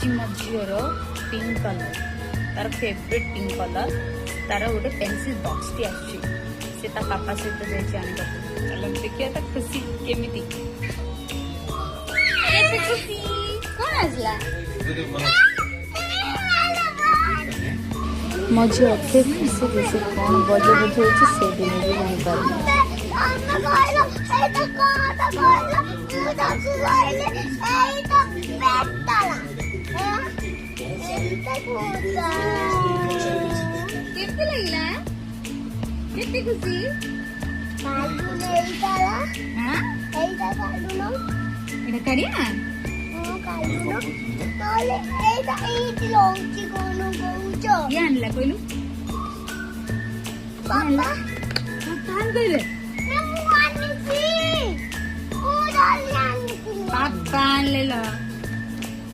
हूँ मो झीर पिंक कलर तार फेवरेट पिंक कलर तार गोटे पेंसिल बॉक्स टी आसी से पापा सहित जाइए आने चलो देखिए खुशी केमिति कौन आसला मो झी अथे खुशी खुशी कौन बजे बजे से दिन भी जानी पार केते लागला केते खुशी कालू नेईताला हां एइता कालू न एटा करिया हां कालू न तोले एइता एइति लोंची कोनु कोउचो ये आणला कोइलु पापा कान करे ना मुआनी सी ओ डाली आणली पापा आणलेला